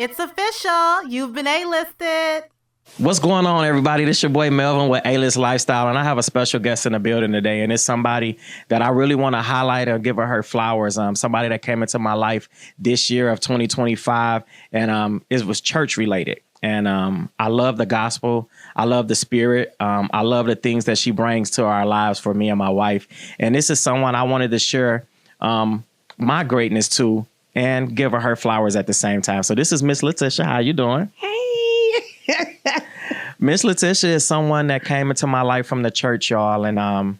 It's official. You've been A-listed. What's going on, everybody? This is your boy Melvin with A-List Lifestyle, and I have a special guest in the building today, and it's somebody that I really want to highlight and give her flowers. Somebody that came into my life this year of 2025, and it was church related. And I love the gospel. I love the spirit. I love the things that she brings to our lives for me and my wife. And this is someone I wanted to share my greatness to and give her flowers at the same time. So this is Miss Letitia. How you doing? Hey. Miss Letitia is someone that came into my life from the church, y'all. And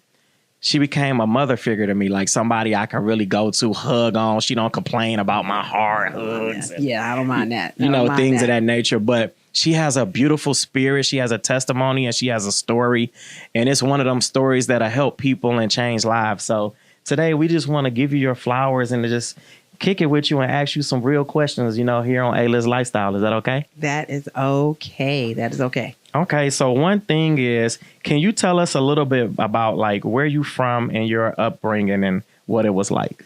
she became a mother figure to me, like somebody I can really go to, hug on. She don't complain about my hard hugs. Yeah, I don't mind that. Things of that nature. But she has a beautiful spirit. She has a testimony and she has a story. And it's one of them stories that'll help people and change lives. So today we just want to give you your flowers and to just kick it with you and ask you some real questions, here on A-List Lifestyle. Is that okay? That is okay. That is okay. Okay, so one thing is, can you tell us a little bit about like where you from and your upbringing and what it was like?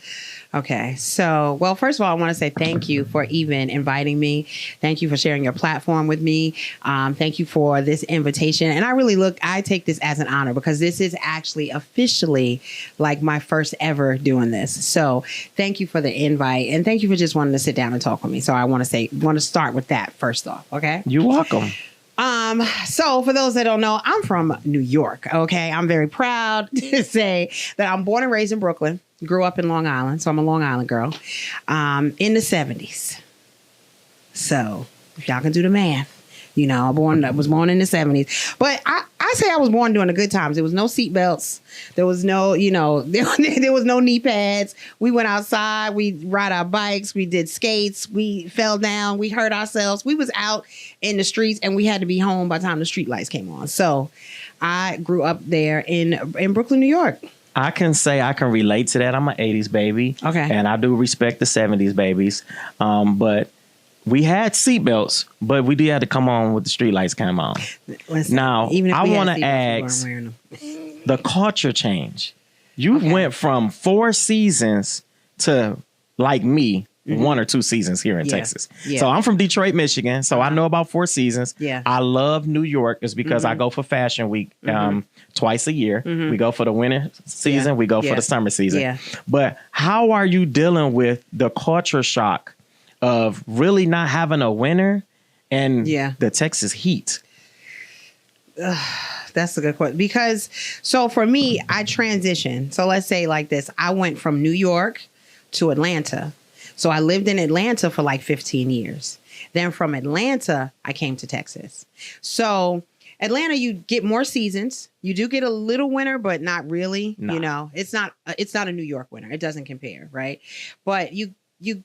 Okay, so, well, first of all, I want to say thank you for even inviting me. Thank you for sharing your platform with me. Thank you for this invitation. And I take this as an honor because this is actually officially like my first ever doing this. So thank you for the invite and thank you for just wanting to sit down and talk with me. So I want to start with that first off. Okay. You're welcome. So for those that don't know, I'm from New York. Okay. I'm very proud to say that I'm born and raised in Brooklyn. Grew up in Long Island, so I'm a Long Island girl, in the 70s. So if y'all can do the math, I was born in the 70s. But I say I was born during the good times. There was no seatbelts. There was no, there was no knee pads. We went outside. We ride our bikes. We did skates. We fell down. We hurt ourselves. We was out in the streets, and we had to be home by the time the street lights came on. So I grew up there in Brooklyn, New York. I can say I can relate to that. I'm an 80s baby. Okay. And I do respect the 70s babies. But we had seatbelts, but we did have to come on with the street lights came on. Listen, now, I want to ask the culture change. You went from 4 seasons to, like me, 1 or 2 seasons here in Texas. Yeah. So I'm from Detroit, Michigan. So I know about 4 seasons. Yeah. I love New York. It's because I go for Fashion Week twice a year. We go for the winter season. We go for the summer season. Yeah. But how are you dealing with the culture shock of really not having a winter and the Texas heat? That's a good question. Because, so for me, I transitioned. So let's say like this. I went from New York to Atlanta. So I lived in Atlanta for like 15 years. Then from Atlanta, I came to Texas. So Atlanta, you get more seasons. You do get a little winter, but not really. Nah. It's not a New York winter. It doesn't compare, right? But you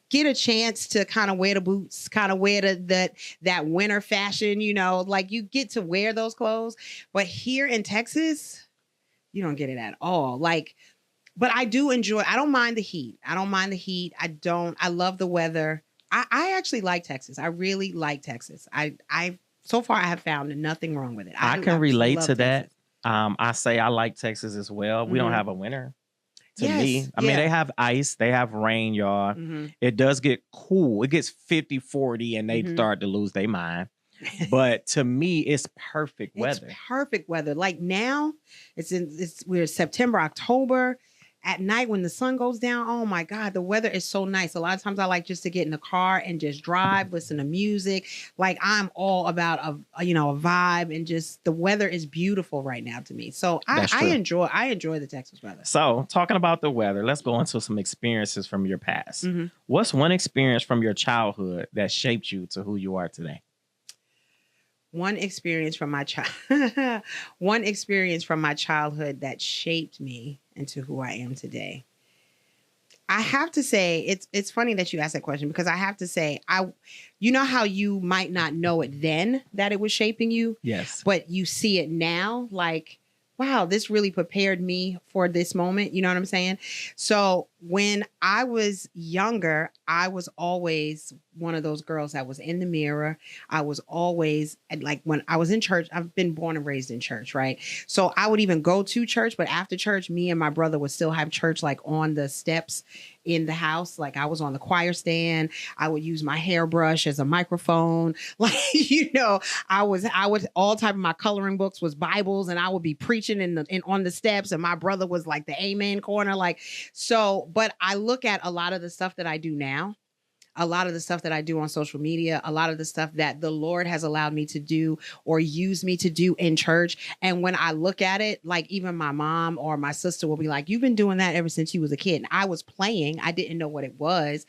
get a chance to kind of wear the boots, kind of wear that winter fashion, like you get to wear those clothes. But here in Texas, you don't get it at all. But I do enjoy, I don't mind the heat. I love the weather. I actually like Texas. I really like Texas. So far I have found nothing wrong with it. I can relate to that. I say I like Texas as well. We don't have a winter to me. I mean, they have ice, they have rain, y'all. It does get cool. It gets 50, 40 and they start to lose their mind. But to me, it's perfect weather. It's perfect weather. Like now, we're September, October. At night when the sun goes down, oh my God, the weather is so nice. A lot of times I like just to get in the car and just drive, listen to music. Like I'm all about a vibe, and just the weather is beautiful right now to me. So I enjoy the Texas weather. So talking about the weather, let's go into some experiences from your past. What's one experience from your childhood that shaped you to who you are today? One experience from my childhood that shaped me into who I am today. I have to say, it's funny that you asked that question because I have to say, you know how you might not know it then that it was shaping you? Yes. But you see it now, like, wow, this really prepared me for this moment. You know what I'm saying? So when I was younger, I was always one of those girls that was in the mirror. I was always like when I was in church, I've been born and raised in church, right? So I would even go to church, but after church, me and my brother would still have church like on the steps in the house. Like I was on the choir stand. I would use my hairbrush as a microphone. Like, I would all type of my coloring books was Bibles, and I would be preaching on the steps, and my brother was like the amen corner. Like, so, but I look at a lot of the stuff that I do now, a lot of the stuff that I do on social media, a lot of the stuff that the Lord has allowed me to do or use me to do in church. And when I look at it, like even my mom or my sister will be like, you've been doing that ever since you was a kid. And I was playing. I didn't know what it was,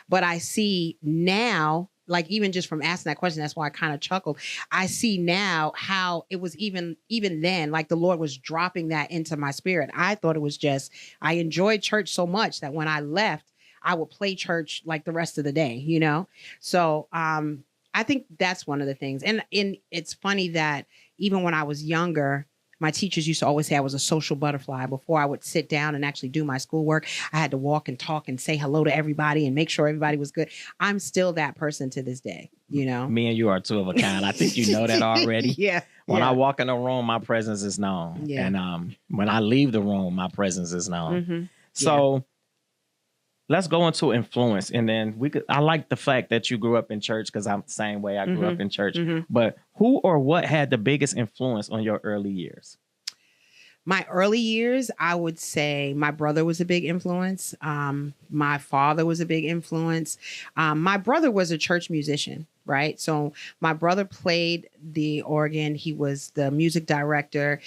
but I see now, like even just from asking that question, that's why I kind of chuckled. I see now how it was even then, like the Lord was dropping that into my spirit. I thought it was just, I enjoyed church so much that when I left, I would play church like the rest of the day, So I think that's one of the things. And it's funny that even when I was younger, my teachers used to always say I was a social butterfly. Before I would sit down and actually do my schoolwork, I had to walk and talk and say hello to everybody and make sure everybody was good. I'm still that person to this day, Me and you are two of a kind. I think you know that already. Yeah. When I walk in a room, my presence is known. Yeah. And when I leave the room, my presence is known. Mm-hmm. So let's go into influence. And then I like the fact that you grew up in church, because I'm the same way. I grew up in church. But who or what had the biggest influence on your early years? My early years, I would say my brother was a big influence. My father was a big influence. My brother was a church musician, right? So my brother played the organ. He was the music director.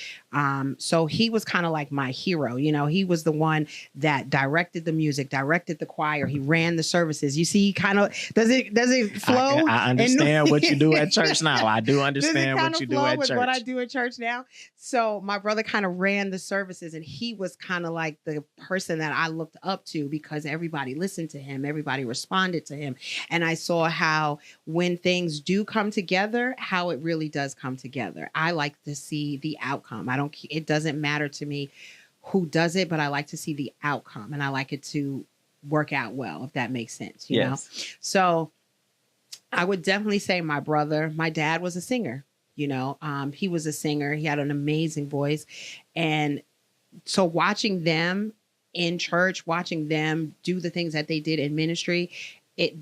So he was kind of like my hero. He was the one that directed the music, directed the choir. He ran the services. You see, kind of, does it flow? I understand what you do at church now. I do understand what you do at church. What I do at church now. So my brother kind of ran the services, and he was kind of like the person that I looked up to because everybody listened to him. Everybody responded to him. And I saw how when things do come together, how it really does come together. I like to see the outcome. It doesn't matter to me who does it, but I like to see the outcome, and I like it to work out well, if that makes sense, you know? So I would definitely say my brother. My dad was a singer, he was a singer. He had an amazing voice. And so watching them in church, watching them do the things that they did in ministry,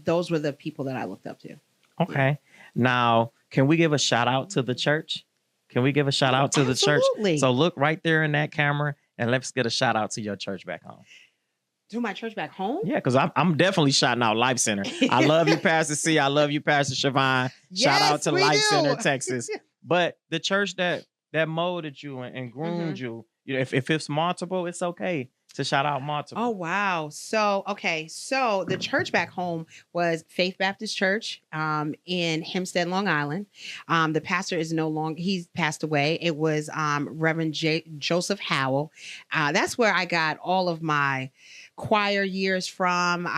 those were the people that I looked up to. Okay. Yeah. Now, can we give a shout out to the church? Can we give a shout out to the church? So look right there in that camera, and let's get a shout out to your church back home. To my church back home? Yeah, because I'm definitely shouting out Life Center. I love you, Pastor C. I love you, Pastor Siobhan. Shout out to Life Center, Texas. But the church that molded you and groomed you, if it's multiple, it's okay to shout out multiple. Oh, wow. So the church back home was Faith Baptist Church in Hempstead, Long Island. The pastor is no longer, he's passed away. It was Reverend Joseph Howell. That's where I got all of my choir years from.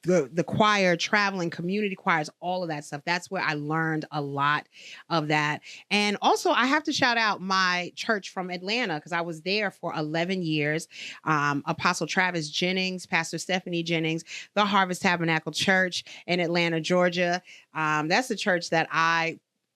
The choir, traveling, community choirs, all of that stuff. That's where I learned a lot of that. And also I have to shout out my church from Atlanta, because I was there for 11 years. Apostle Travis Jennings, Pastor Stephanie Jennings, the Harvest Tabernacle Church in Atlanta, Georgia. That's the church that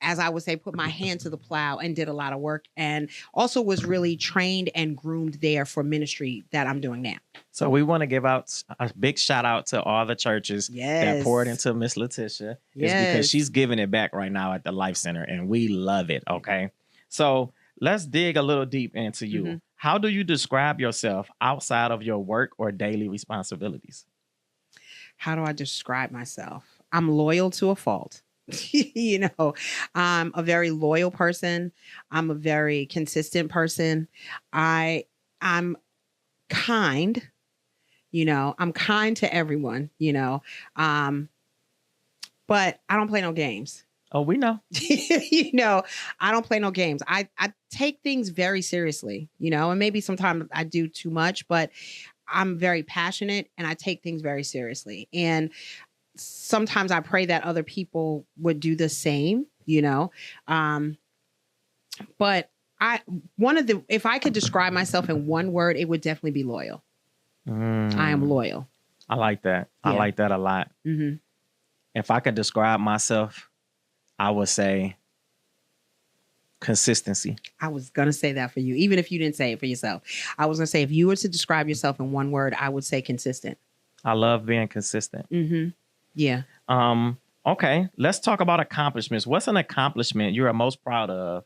as I would say, put my hand to the plow and did a lot of work, and also was really trained and groomed there for ministry that I'm doing now. So we want to give out a big shout out to all the churches that poured into Miss Letitia. It's because she's giving it back right now at the Life Center, and we love it. Okay. So let's dig a little deep into you. How do you describe yourself outside of your work or daily responsibilities? How do I describe myself? I'm loyal to a fault. I'm a very loyal person. I'm a very consistent person. I'm kind, I'm kind to everyone, but I don't play no games. Oh, we know. I don't play no games. I take things very seriously, and maybe sometimes I do too much, but I'm very passionate and I take things very seriously. And sometimes I pray that other people would do the same, but if I could describe myself in one word, it would definitely be loyal. I am loyal. I like that. I Yeah. like that a lot. Mm-hmm. If I could describe myself, I would say consistency. I was going to say that for you, even if you didn't say it for yourself. I was going to say, if you were to describe yourself in one word, I would say consistent. I love being consistent. Mm-hmm. Yeah. Okay, let's talk about accomplishments. What's an accomplishment you're most proud of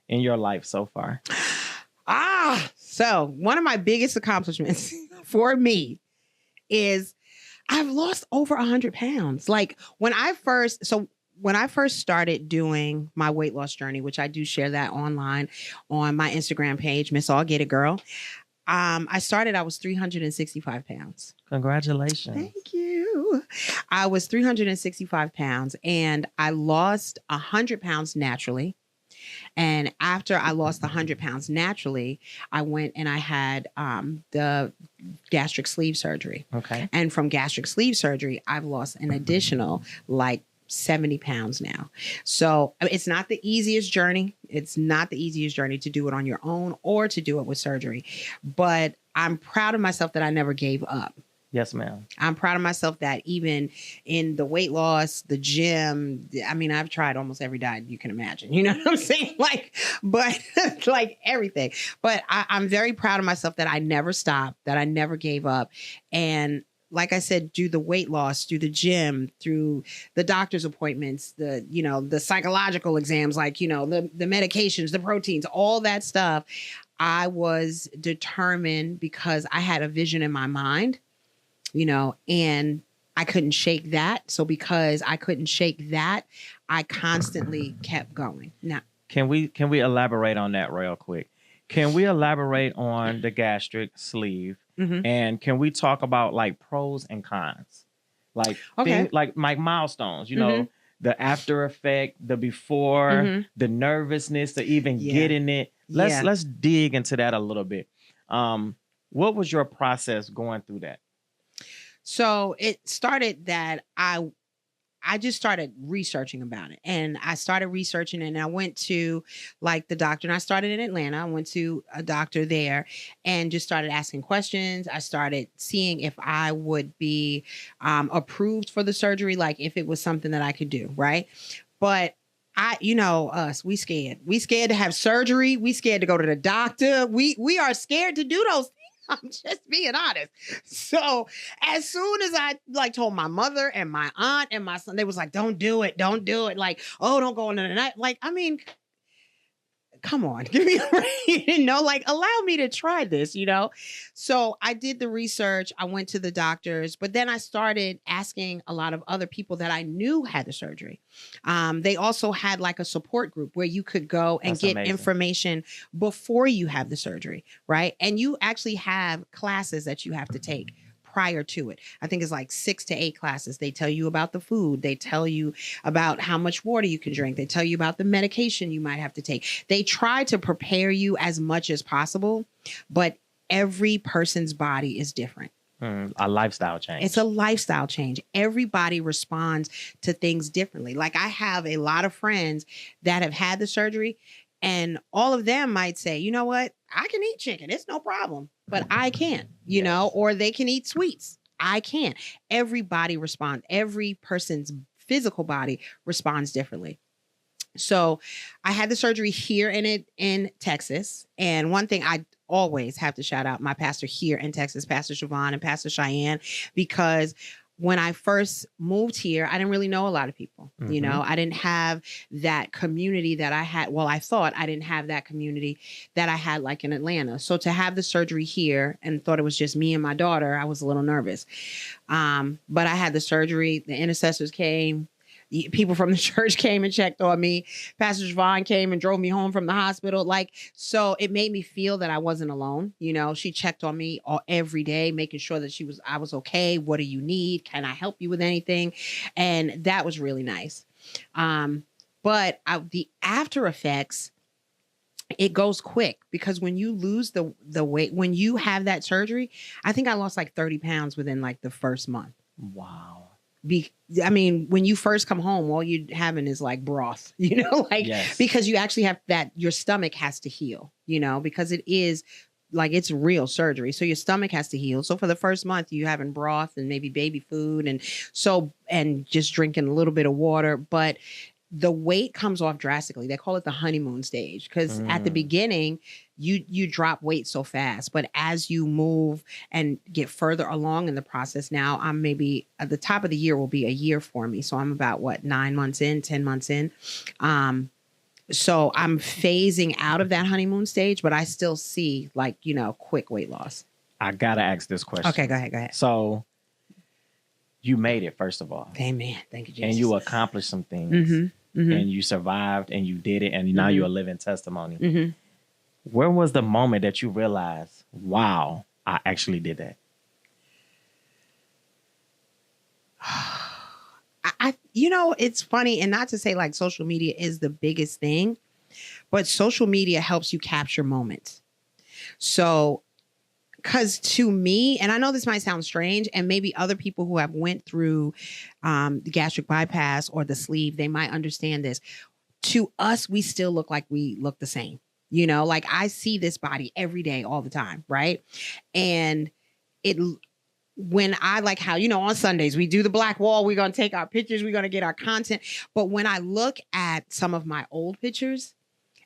in your life so far? So one of my biggest accomplishments for me is I've lost over 100 pounds. Like when I first started doing my weight loss journey, which I do share that online on my Instagram page, Miss All Get It Girl. I was 365 pounds. Congratulations. Thank you. I was 365 pounds and I lost 100 pounds naturally. And after I lost 100 pounds naturally, I went and I had the gastric sleeve surgery. Okay. And from gastric sleeve surgery, I've lost an additional like 70 pounds now. So it's not the easiest journey. It's not the easiest journey to do it on your own or to do it with surgery. But I'm proud of myself that I never gave up. Yes, ma'am. I'm proud of myself that even in the weight loss, the gym, I mean, I've tried almost every diet you can imagine. You know what I'm saying? But like everything. But I'm very proud of myself that I never stopped, that I never gave up. And like I said, do the weight loss, through the gym, through the doctor's appointments, the psychological exams, the medications, the proteins, all that stuff. I was determined because I had a vision in my mind. And I couldn't shake that. So because I couldn't shake that, I constantly kept going. Now, can we elaborate on that real quick? Can we elaborate on the gastric sleeve? Mm-hmm. And can we talk about like pros and cons? Like like milestones, mm-hmm. The after effect, the before, mm-hmm. the nervousness to even getting it. Let's dig into that a little bit. What was your process going through that? So it started that I just started researching about it, and I started researching, and I went to like the doctor, and I started in Atlanta. I went to a doctor there and just started asking questions. I started seeing if I would be approved for the surgery, like if it was something that I could do. Right. But we scared. We scared to have surgery. We scared to go to the doctor. We are scared to do those things. I'm just being honest. So as soon as I told my mother and my aunt and my son, they was like, don't do it. Don't do it. Like, oh, don't go into the night. Like, I mean, come on, give me a break, allow me to try this, So I did the research. I went to the doctors, but then I started asking a lot of other people that I knew had the surgery. They also had like a support group where you could go and get information before you have the surgery, right? And you actually have classes that you have to take prior to it. I think it's like 6 to 8 classes. They tell you about the food. They tell you about how much water you can drink. They tell you about the medication you might have to take. They try to prepare you as much as possible, but every person's body is different. A lifestyle change. It's a lifestyle change. Everybody responds to things differently. Like I have a lot of friends that have had the surgery, and all of them might say, you know what? I can eat chicken. It's no problem. But I can't, or they can eat sweets. I can't. Everybody responds. Every person's physical body responds differently. So I had the surgery here in Texas. And one thing I always have to shout out my pastor here in Texas, Pastor Siobhan and Pastor Cheyenne, because when I first moved here, I didn't really know a lot of people. Mm-hmm. I didn't have that community that I had. Well, I thought I didn't have that community that I had like in Atlanta. So to have the surgery here and thought it was just me and my daughter, I was a little nervous. But I had the surgery. The intercessors came. People from the church came and checked on me. Pastor Javon came and drove me home from the hospital. So it made me feel that I wasn't alone. She checked on me every day, making sure that I was okay. What do you need? Can I help you with anything? And that was really nice. But the after effects, it goes quick because when you lose the weight, when you have that surgery, I think I lost like 30 pounds within like the first month. Wow. When you first come home, all you're having is like broth, yes. Because you actually have that, your stomach has to heal, because it is like it's real surgery. So your stomach has to heal. So for the first month, you having broth and maybe baby food and just drinking a little bit of water. But the weight comes off drastically. They call it the honeymoon stage because at the beginning, you drop weight so fast. But as you move and get further along in the process, now I'm maybe at the top of the year will be a year for me. So I'm about 9 months in, 10 months in. So I'm phasing out of that honeymoon stage, but I still see quick weight loss. I gotta ask this question. Okay, go ahead. So you made it, first of all. Amen. Thank you, Jesus. And you accomplished some things. And you survived and you did it. And now you're a living testimony. Where was the moment that you realized, wow, I actually did that? It's funny, and not to say like social media is the biggest thing, but social media helps you capture moments. So, because to me, and I know this might sound strange, and maybe other people who have went through the gastric bypass or the sleeve, they might understand this. To us, we still look like we look the same. Like I see this body every day, all the time, right? And when I like how, on Sundays, we do the black wall, we're going to take our pictures, we're going to get our content. But when I look at some of my old pictures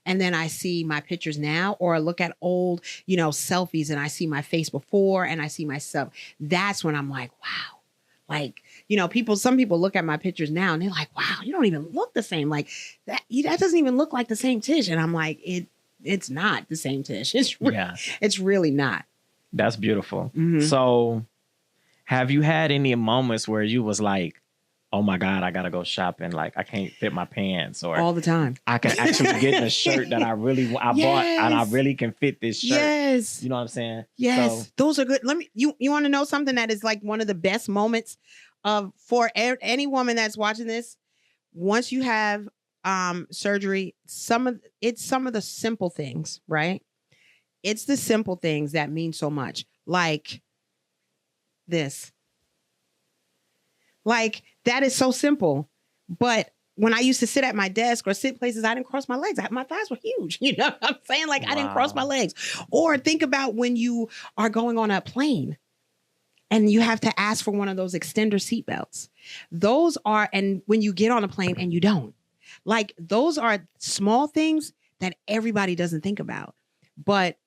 and then I see my pictures now, or I look at old, selfies and I see my face before and I see myself, that's when I'm like, wow. Like, some people look at my pictures now and they're like, wow, you don't even look the same. Like that doesn't even look like the same Tish. And I'm like, it's not the same Tish. It's really not. That's beautiful. So have you had any moments where you was like, oh my God, I gotta go shopping. Like I can't fit my pants, or all the time. I can actually get the shirt that I bought and I really can fit this shirt. Yes. You know what I'm saying? Yes. So, those are good. You want to know something that is like one of the best moments for any woman that's watching this? Once you have surgery, some of the simple things, right? It's the simple things that mean so much. Like this. Like that is so simple. But when I used to sit at my desk or sit places, I didn't cross my legs. My thighs were huge. You know what I'm saying? Like I didn't cross my legs. Or think about when you are going on a plane and you have to ask for one of those extender seatbelts. And when you get on a plane and you don't. Like those are small things that everybody doesn't think about. But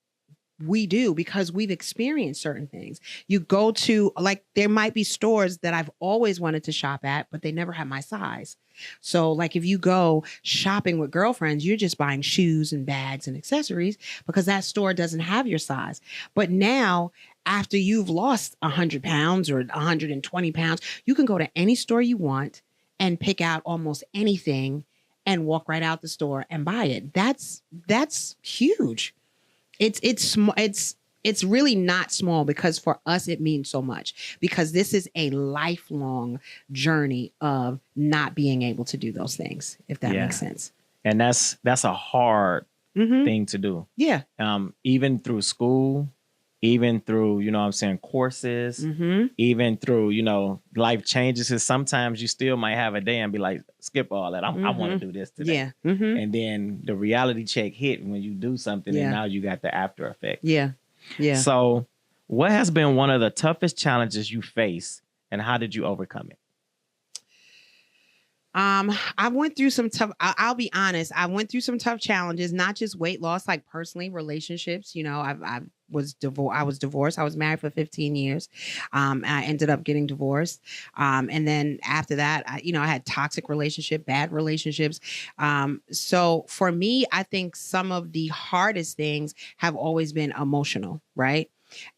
we do, because we've experienced certain things. You go to, like, there might be stores that I've always wanted to shop at, but they never have my size. So like if you go shopping with girlfriends, you're just buying shoes and bags and accessories because that store doesn't have your size. But now, after you've lost 100 pounds or 120 pounds, you can go to any store you want and pick out almost anything and walk right out the store and buy it. That's huge. It's really not small, because for us it means so much, because this is a lifelong journey of not being able to do those things, if that makes sense. And that's a hard thing to do. Yeah. Even through school, even through, courses, even through, life changes. And sometimes you still might have a day and be like, skip all that. I want to do this today. Yeah. And then the reality check hit when you do something and now you got the after effect. Yeah. Yeah. So what has been one of the toughest challenges you face and how did you overcome it? I went through some tough, I'll be honest. I went through some tough challenges, not just weight loss, like personally, relationships. I was divorced. I was married for 15 years. I ended up getting divorced. And then after that, I had toxic bad relationships. So for me, I think some of the hardest things have always been emotional, right?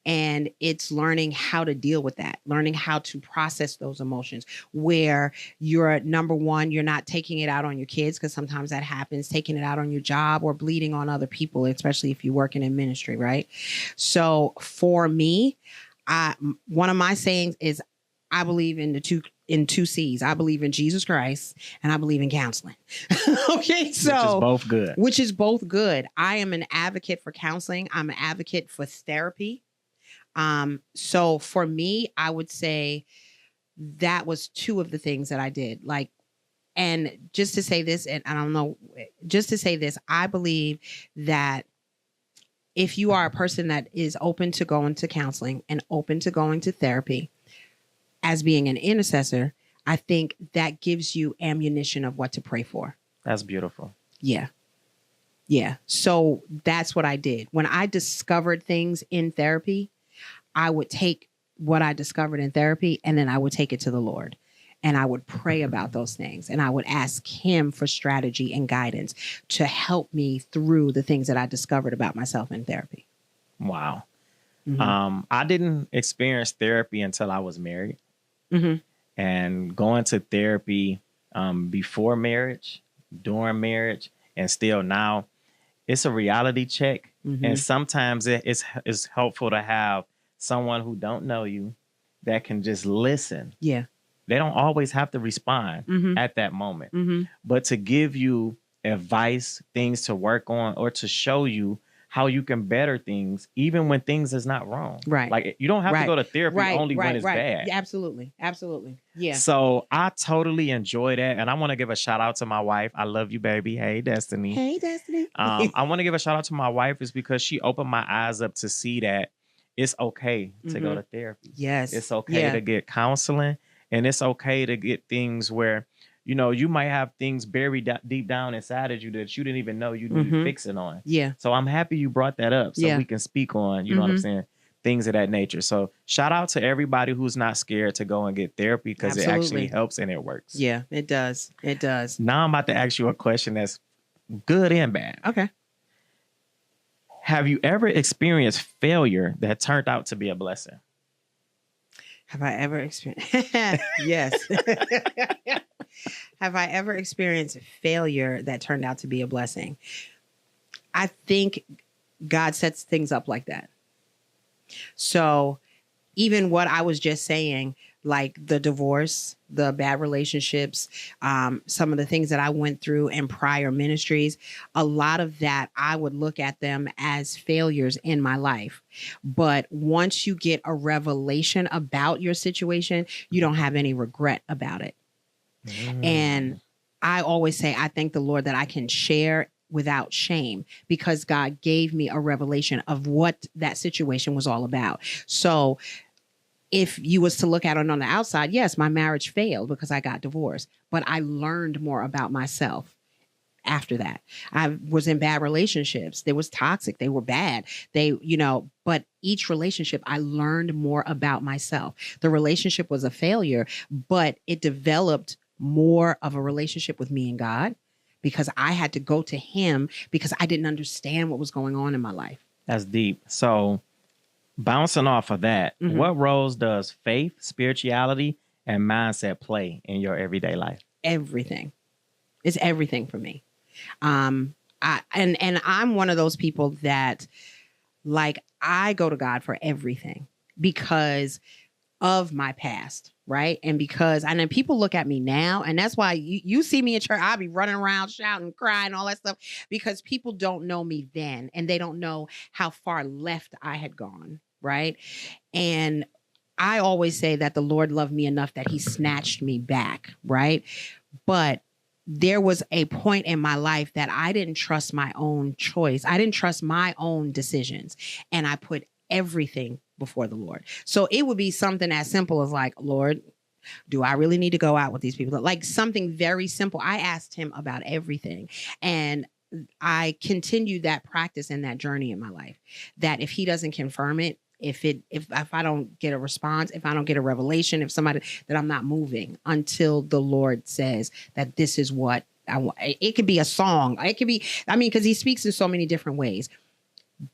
And it's learning how to deal with that, learning how to process those emotions, where you're, number one, you're not taking it out on your kids, because sometimes that happens, taking it out on your job or bleeding on other people, especially if you're working in ministry, right? So for me, one of my sayings is, I believe in two C's. I believe in Jesus Christ and I believe in counseling. Okay. So which is both good. I am an advocate for counseling. I'm an advocate for therapy. So for me, I would say that was two of the things that I did. Like, and just to say this, and I don't know, just to say this, I believe that if you are a person that is open to going to counseling and open to going to therapy as being an intercessor, I think that gives you ammunition of what to pray for. That's beautiful. Yeah. Yeah. So that's what I did. When I discovered things in therapy, I would take what I discovered in therapy and then I would take it to the Lord. And I would pray about those things. And I would ask him for strategy and guidance to help me through the things that I discovered about myself in therapy. Wow. Mm-hmm. I didn't experience therapy until I was married. Mm-hmm. And going to therapy before marriage, during marriage, and still now, it's a reality check. Mm-hmm. And sometimes it's helpful to have someone who don't know you that can just listen. Yeah. They don't always have to respond Mm-hmm. at that moment, Mm-hmm. but to give you advice, things to work on, or to show you how you can better things, even when things is not wrong. Right. Like you don't have to go to therapy only when it's bad. Yeah, absolutely. Absolutely. Yeah. So I totally enjoy that. And I want to give a shout out to my wife. I love you, baby. Hey, Destiny. Hey, Destiny. I want to give a shout out to my wife is because she opened my eyes up to see that it's okay to go to therapy. Yes. It's okay to get counseling. And it's okay to get things where, you know, you might have things buried deep down inside of you that you didn't even know you need fixing on. Yeah. So I'm happy you brought that up so we can speak on, you know what I'm saying? Things of that nature. So shout out to everybody who's not scared to go and get therapy because it actually helps and it works. Yeah, it does. It does. Now I'm about to ask you a question that's good and bad. Okay. Have you ever experienced failure that turned out to be a blessing? Have I ever experienced? Yes. Have I ever experienced failure that turned out to be a blessing? I think God sets things up like that. So even what I was just saying, like the divorce, the bad relationships, some of the things that I went through in prior ministries, a lot of that, I would look at them as failures in my life. But once you get a revelation about your situation, you don't have any regret about it. And I always say, I thank the Lord that I can share without shame because God gave me a revelation of what that situation was all about. So if you was to look at it on the outside, yes, my marriage failed because I got divorced, but I learned more about myself after that. I was in bad relationships. They was toxic. They were bad. But each relationship, I learned more about myself. The relationship was a failure, but it developed more of a relationship with me and God because I had to go to him because I didn't understand what was going on in my life. That's deep. So bouncing off of that, what roles does faith, spirituality, and mindset play in your everyday life? Everything. It's everything for me. I'm one of those people that I go to God for everything because of my past, right? And because I know people look at me now, and that's why you see me in church, I'll be running around shouting, crying, all that stuff, because people don't know me then, and they don't know how far left I had gone, right? And I always say that the Lord loved me enough that he snatched me back, right? But there was a point in my life that I didn't trust my own choice. I didn't trust my own decisions. And I put everything before the Lord. So it would be something as simple as like, Lord, do I really need to go out with these people? Like something very simple. I asked him about everything. And I continued that practice and that journey in my life, that if he doesn't confirm it, if I don't get a response, if I don't get a revelation, if somebody that I'm not moving until the Lord says that this is what I want. It could be a song. It could be, because he speaks in so many different ways,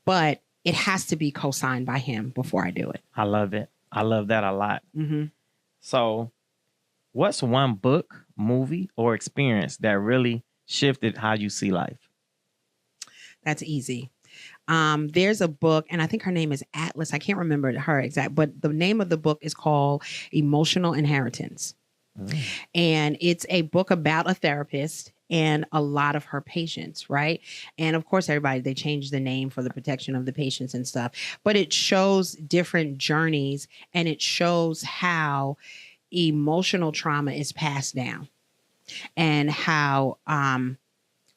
but it has to be co-signed by him before I do it. I love it. I love that a lot. Mm-hmm. So what's one book, movie, or experience that really shifted how you see life? That's easy. There's a book, and I think her name is Atlas. I can't remember her exact, but the name of the book is called Emotional Inheritance. And it's a book about a therapist and a lot of her patients, right? And of course, they changed the name for the protection of the patients and stuff, but it shows different journeys and it shows how emotional trauma is passed down and how,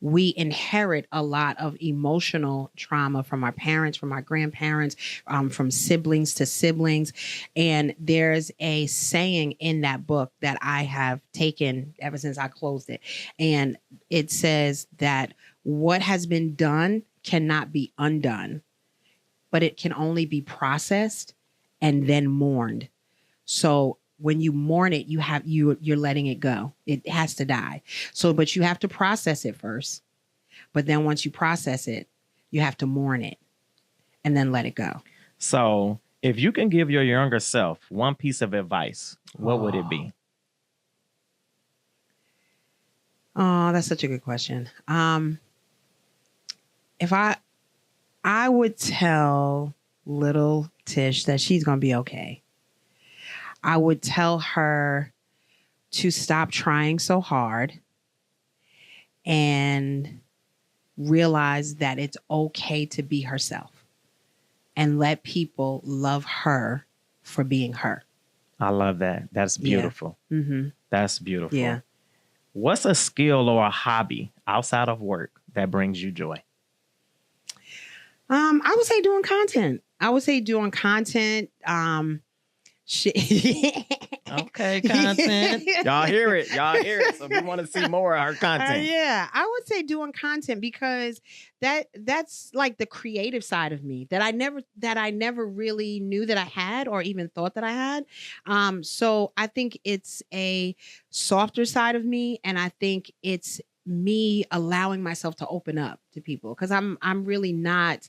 we inherit a lot of emotional trauma from our parents, from our grandparents, from siblings to siblings. And there's a saying in that book that I have taken ever since I closed it. And it says that what has been done cannot be undone, but it can only be processed and then mourned. So when you mourn it, you're letting it go. It has to die. So, but you have to process it first. But then once you process it, you have to mourn it and then let it go. So if you can give your younger self one piece of advice, what would it be? Oh, that's such a good question. If I would tell little Tish that she's going to be okay. I would tell her to stop trying so hard and realize that it's okay to be herself and let people love her for being her. I love that. That's beautiful. Yeah. Mm-hmm. That's beautiful. Yeah. What's a skill or a hobby outside of work that brings you joy? I would say doing content. Okay, content. Y'all hear it. So if you want to see more of her content. Yeah, I would say doing content because that's like the creative side of me that I never really knew that I had or even thought that I had. So I think it's a softer side of me, and I think it's me allowing myself to open up to people because I'm really not.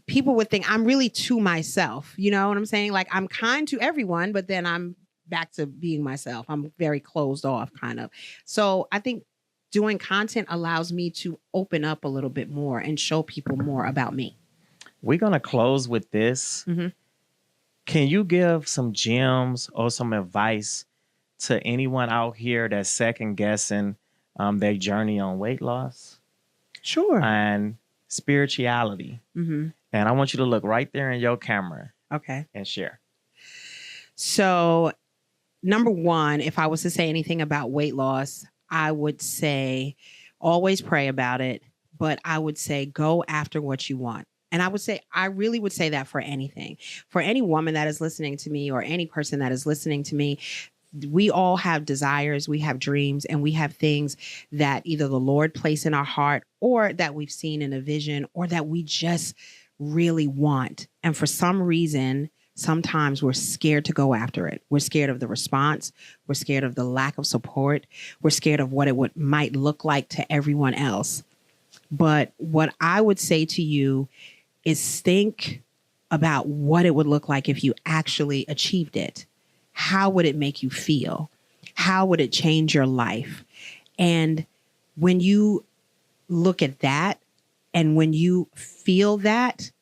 People would think I'm really to myself. You know what I'm saying? Like I'm kind to everyone, but then I'm back to being myself. I'm very closed off kind of. So I think doing content allows me to open up a little bit more and show people more about me. We're going to close with this. Mm-hmm. Can you give some gems or some advice to anyone out here that's second guessing their journey on weight loss? Sure. And spirituality. Mm-hmm. And I want you to look right there in your camera. Okay. And share. So, number one, if I was to say anything about weight loss, I would say always pray about it, but I would say go after what you want. And I really would say that for anything. For any woman that is listening to me or any person that is listening to me, we all have desires, we have dreams, and we have things that either the Lord placed in our heart or that we've seen in a vision or that we just really want. And for some reason, sometimes we're scared to go after it. We're scared of the response. We're scared of the lack of support. We're scared of what it might look like to everyone else. But what I would say to you is think about what it would look like if you actually achieved it. How would it make you feel? How would it change your life? And when you look at that and when you feel that,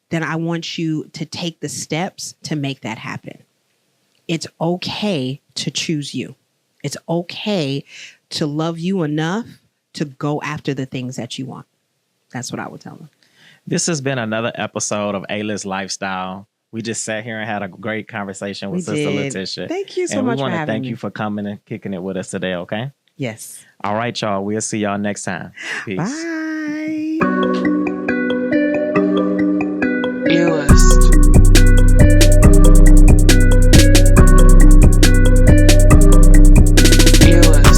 then I want you to take the steps to make that happen. It's okay to choose you. It's okay to love you enough to go after the things that you want. That's what I would tell them. This has been another episode of A-List Lifestyle. We just sat here and had a great conversation with Sister Letitia. Thank you so much for having me. And we want to thank you for coming and kicking it with us today, okay? Yes. All right, y'all. We'll see y'all next time. Peace. Bye.